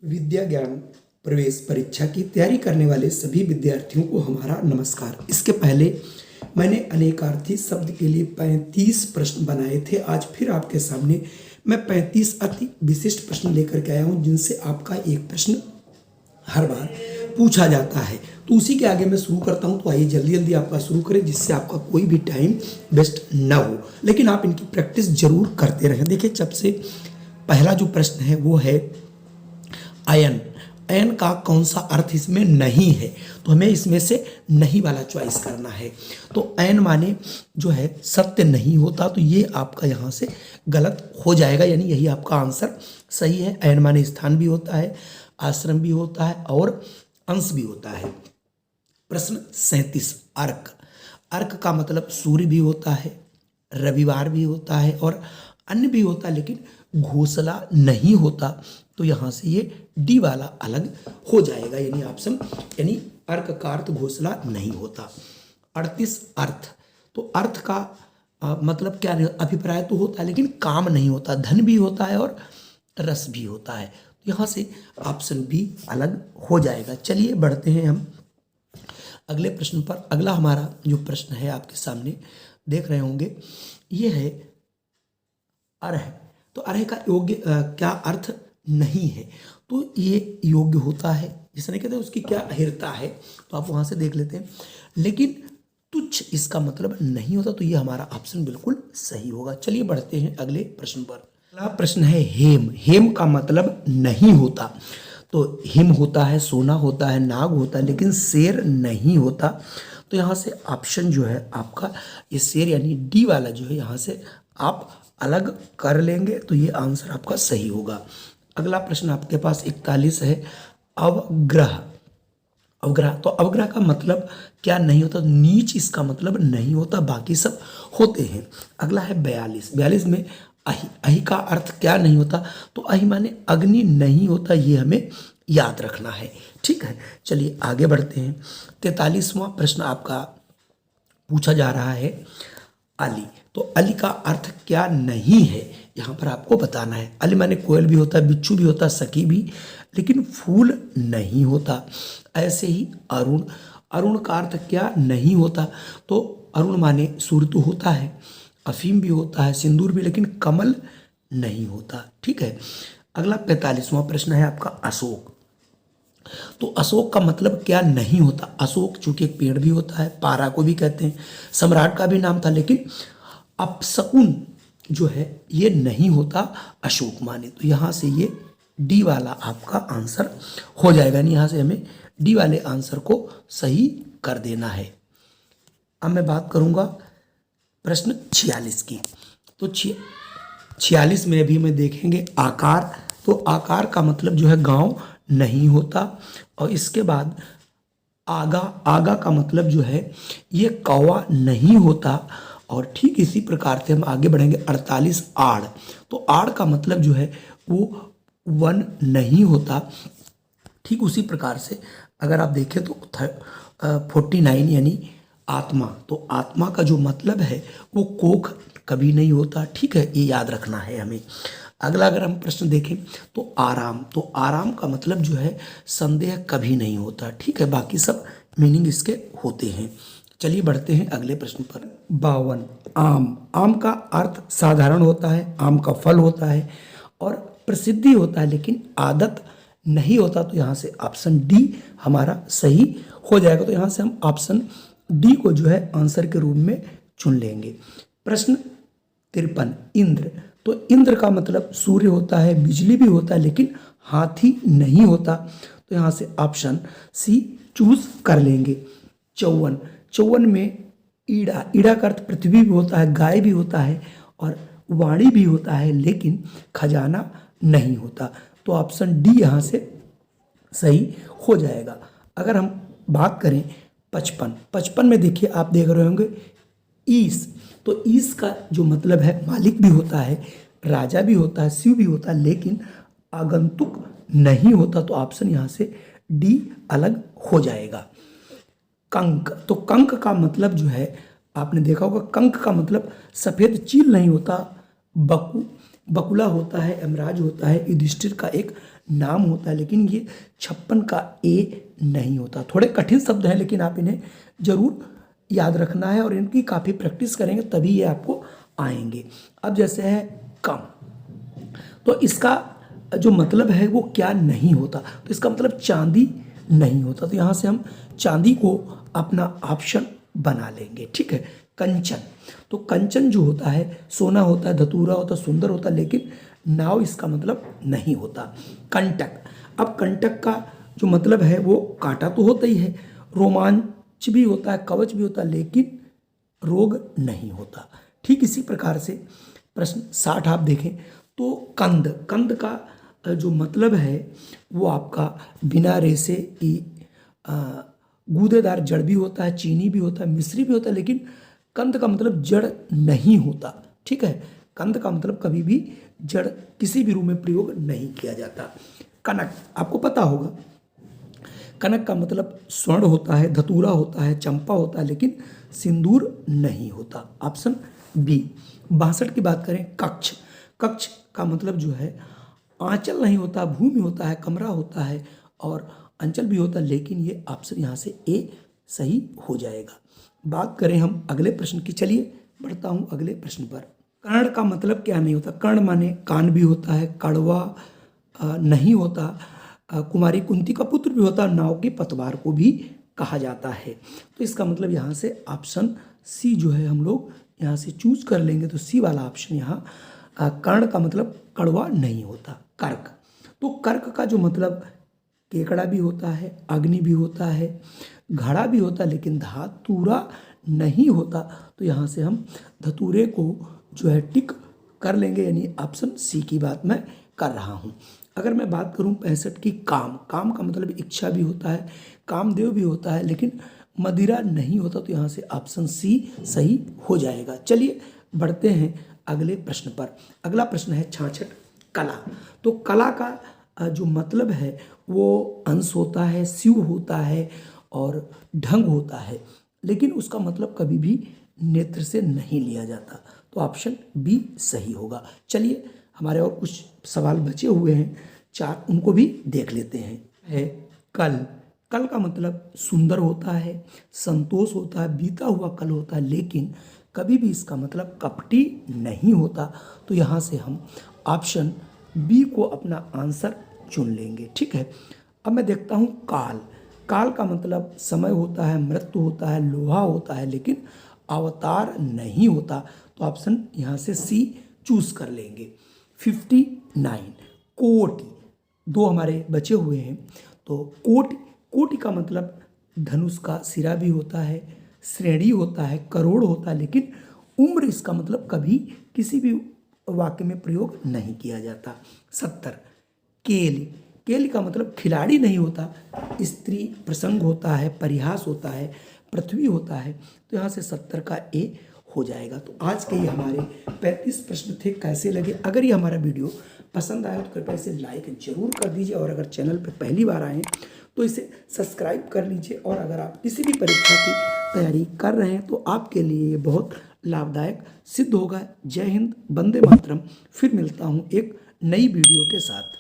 विद्या ज्ञान प्रवेश परीक्षा की तैयारी करने वाले सभी विद्यार्थियों को हमारा नमस्कार। इसके पहले मैंने अनेकार्थी शब्द के लिए 35 प्रश्न बनाए थे। आज फिर आपके सामने मैं 35 अति विशिष्ट प्रश्न लेकर के आया हूं, जिनसे आपका एक प्रश्न हर बार पूछा जाता है। तो उसी के आगे मैं शुरू करता हूं। तो आइए जल्दी जल्दी आपका शुरू करें, जिससे आपका कोई भी टाइम वेस्ट ना हो, लेकिन आप इनकी प्रैक्टिस जरूर करते रहें। देखिए, सबसे पहला जो प्रश्न है वो है अयन। अयन का कौन सा अर्थ इसमें नहीं है? तो हमें इसमें से नहीं वाला चॉइस करना है। तो अयन माने जो है सत्य नहीं होता, तो ये आपका यहाँ से गलत हो जाएगा, यानी यही आपका आंसर सही है। अयन माने स्थान भी होता है, आश्रम भी होता है और अंश भी होता है। प्रश्न 37 अर्क। अर्क का मतलब सूर्य भी होता है, रविवार भी होता है और अन्य भी होता है, लेकिन घोंसला नहीं होता। तो यहाँ से ये डी वाला अलग हो जाएगा, यानी ऑप्शन, यानी अर्क का अर्थ घोंसला नहीं होता। 38 अर्थ। तो अर्थ का मतलब क्या, अभिप्राय तो होता है लेकिन काम नहीं होता। धन भी होता है और रस भी होता है। तो यहाँ से ऑप्शन बी अलग हो जाएगा। चलिए बढ़ते हैं हम अगले प्रश्न पर। अगला हमारा जो प्रश्न है आपके सामने देख रहे होंगे, ये है अर्ह। तो अर्ह का योग्य क्या अर्थ नहीं है? तो ये योग्य होता है, जिसने कहते हैं उसकी क्या अहिर्ता है, तो आप वहां से देख लेते हैं। लेकिन तुच्छ इसका मतलब नहीं होता, तो ये हमारा ऑप्शन बिल्कुल सही होगा। चलिए बढ़ते हैं अगले प्रश्न पर। अगला प्रश्न है हेम। हेम का मतलब नहीं होता। तो हिम होता है, सोना होता है, नाग होता है, लेकिन शेर नहीं होता। तो यहाँ से ऑप्शन जो है आपका ये शेर, यानी डी वाला जो है, यहाँ से आप अलग कर लेंगे, तो ये आंसर आपका सही होगा। अगला प्रश्न आपके पास 41 है अवग्रह। अवग्रह, तो अवग्रह का मतलब क्या नहीं होता? नीच इसका मतलब नहीं होता, बाकी सब होते हैं। अगला है 42। 42 में अहि। अहि का अर्थ क्या नहीं होता? तो अहि माने अग्नि नहीं होता, ये हमें याद रखना है। ठीक है, चलिए आगे बढ़ते हैं। 43वां प्रश्न आपका पूछा जा रहा है अली। तो अली का अर्थ क्या नहीं है, यहाँ पर आपको बताना है। अली माने कोयल भी होता है, बिच्छू भी होता है, सखी भी, लेकिन फूल नहीं होता। ऐसे ही अरुण। अरुण का अर्थ क्या नहीं होता? तो अरुण माने सूर्य तो होता है, अफीम भी होता है, सिंदूर भी, लेकिन कमल नहीं होता। ठीक है, अगला 45वां प्रश्न है आपका अशोक। तो अशोक का मतलब क्या नहीं होता? अशोक चूंकि एक पेड़ भी होता है, पारा को भी कहते हैं, सम्राट का भी नाम था, लेकिन अपशकुन जो है ये नहीं होता अशोक माने। तो यहाँ से ये डी वाला आपका आंसर हो जाएगा, यानी यहाँ से हमें डी वाले आंसर को सही कर देना है। अब मैं बात करूँगा प्रश्न 46 की। तो 46 में भी मैं देखेंगे आकार। तो आकार का मतलब जो है गांव नहीं होता। और इसके बाद आगा। आगा का मतलब जो है ये कौवा नहीं होता। और ठीक इसी प्रकार से हम आगे बढ़ेंगे 48 आड़। तो आड़ का मतलब जो है वो वन नहीं होता। ठीक उसी प्रकार से अगर आप देखें तो 49 यानी आत्मा। तो आत्मा का जो मतलब है वो कोख कभी नहीं होता। ठीक है, ये याद रखना है हमें। अगला अगर हम प्रश्न देखें तो आराम। तो आराम का मतलब जो है संदेह कभी नहीं होता। ठीक है, बाकी सब मीनिंग इसके होते हैं। चलिए बढ़ते हैं अगले प्रश्न पर। 52 आम। आम का अर्थ साधारण होता है, आम का फल होता है और प्रसिद्धि होता है, लेकिन आदत नहीं होता। तो यहाँ से ऑप्शन डी हमारा सही हो जाएगा। तो यहाँ से हम ऑप्शन डी को जो है आंसर के रूप में चुन लेंगे। प्रश्न 53 इंद्र। तो इंद्र का मतलब सूर्य होता है, बिजली भी होता है, लेकिन हाथी नहीं होता। तो यहाँ से ऑप्शन सी चूज कर लेंगे। 54। 54 में ईड़ा। ईड़ा का अर्थ पृथ्वी भी होता है, गाय भी होता है और वाणी भी होता है, लेकिन खजाना नहीं होता। तो ऑप्शन डी यहाँ से सही हो जाएगा। अगर हम बात करें 55। 55 में देखिए, आप देख रहे होंगे ईस। तो ईस का जो मतलब है मालिक भी होता है, राजा भी होता है, शिव भी होता है, लेकिन आगंतुक नहीं होता। तो ऑप्शन यहाँ से डी अलग हो जाएगा। कंक। तो कंक का मतलब जो है आपने देखा होगा, कंक का मतलब सफेद चील नहीं होता, बकुला होता है, यमराज होता है, युधिष्ठिर का एक नाम होता है, लेकिन ये 56 का ए नहीं होता। थोड़े कठिन शब्द हैं, लेकिन आप इन्हें जरूर याद रखना है और इनकी काफ़ी प्रैक्टिस करेंगे तभी ये आपको आएंगे। अब जैसे है कम, तो इसका जो मतलब है वो क्या नहीं होता, तो इसका मतलब चांदी नहीं होता, तो यहाँ से हम चांदी को अपना ऑप्शन बना लेंगे। ठीक है। कंचन, तो कंचन जो होता है सोना होता है, धतूरा होता है, सुंदर होता है, लेकिन नाव इसका मतलब नहीं होता। कंटक, अब कंटक का जो मतलब है वो कांटा तो होता ही है, रोमांच भी होता है, कवच भी होता है, लेकिन रोग नहीं होता। ठीक इसी प्रकार से प्रश्न 60 आप देखें तो कंद, कंद का जो मतलब है वो आपका बिना रेसे की गूदेदार जड़ भी होता है, चीनी भी होता है, मिश्री भी होता है, लेकिन कंद का मतलब जड़ नहीं होता। ठीक है। कंद का मतलब कभी भी जड़ किसी भी रूप में प्रयोग नहीं किया जाता। कनक, आपको पता होगा कनक का मतलब स्वर्ण होता है, धतूरा होता है, चंपा होता है, लेकिन सिंदूर नहीं होता। Option B. 62 की बात करें, कक्ष, कक्ष का मतलब जो है आंचल नहीं होता, भूमि होता है, कमरा होता है और अंचल भी होता है, लेकिन ये ऑप्शन यहाँ से ए सही हो जाएगा। बात करें हम अगले प्रश्न की, चलिए बढ़ता हूँ अगले प्रश्न पर। कर्ण का मतलब क्या नहीं होता, कर्ण माने कान भी होता है, कड़वा नहीं होता, कुमारी कुंती का पुत्र भी होता है, नाव के पतवार को भी कहा जाता है। तो इसका मतलब यहाँ से ऑप्शन सी जो है हम लोग यहाँ से चूज कर लेंगे, तो सी वाला ऑप्शन यहाँ कर्ण का मतलब कड़वा नहीं होता। कर्क, तो कर्क का जो मतलब केकड़ा भी होता है, अग्नि भी होता है, घड़ा भी होता है, लेकिन धातुरा नहीं होता, तो यहाँ से हम धतूरे को जो है टिक कर लेंगे, यानी ऑप्शन सी की बात मैं कर रहा हूँ। अगर मैं बात करूँ 65 की, काम, काम का मतलब इच्छा भी होता है, कामदेव भी होता है, लेकिन मदिरा नहीं होता, तो यहाँ से ऑप्शन सी सही हो जाएगा। चलिए बढ़ते हैं अगले प्रश्न पर। अगला प्रश्न है 66 कला, तो कला का जो मतलब है वो अंश होता है, शिव होता है और ढंग होता है, लेकिन उसका मतलब कभी भी नेत्र से नहीं लिया जाता, तो ऑप्शन बी सही होगा। चलिए हमारे और कुछ सवाल बचे हुए हैं 4, उनको भी देख लेते हैं। है कल, कल का मतलब सुंदर होता है, संतोष होता है, बीता हुआ कल होता है, लेकिन कभी भी इसका मतलब कपटी नहीं होता, तो यहाँ से हम ऑप्शन बी को अपना आंसर चुन लेंगे। ठीक है। अब मैं देखता हूँ काल, काल का मतलब समय होता है, मृत्यु होता है, लोहा होता है, लेकिन अवतार नहीं होता, तो ऑप्शन यहाँ से सी चूज कर लेंगे। 59 कोटि, 2 हमारे बचे हुए हैं, तो कोटि, कोटि का मतलब धनुष का सिरा भी होता है, श्रेणी होता है, करोड़ होता है, लेकिन उम्र इसका मतलब कभी किसी भी वाक्य में प्रयोग नहीं किया जाता। 70 केली, केली का मतलब खिलाड़ी नहीं होता, स्त्री प्रसंग होता है, परिहास होता है, पृथ्वी होता है, तो यहाँ से 70 का ए हो जाएगा। तो आज के ये हमारे 35 प्रश्न थे, कैसे लगे? अगर ये हमारा वीडियो पसंद आया तो कृपया इसे लाइक जरूर कर दीजिए, और अगर चैनल पर पहली बार आए तो इसे सब्सक्राइब कर लीजिए, और अगर आप किसी भी परीक्षा की तैयारी कर रहे हैं तो आपके लिए ये बहुत लाभदायक सिद्ध होगा। जय हिंद, वंदे मातरम। फिर मिलता हूँ एक नई वीडियो के साथ।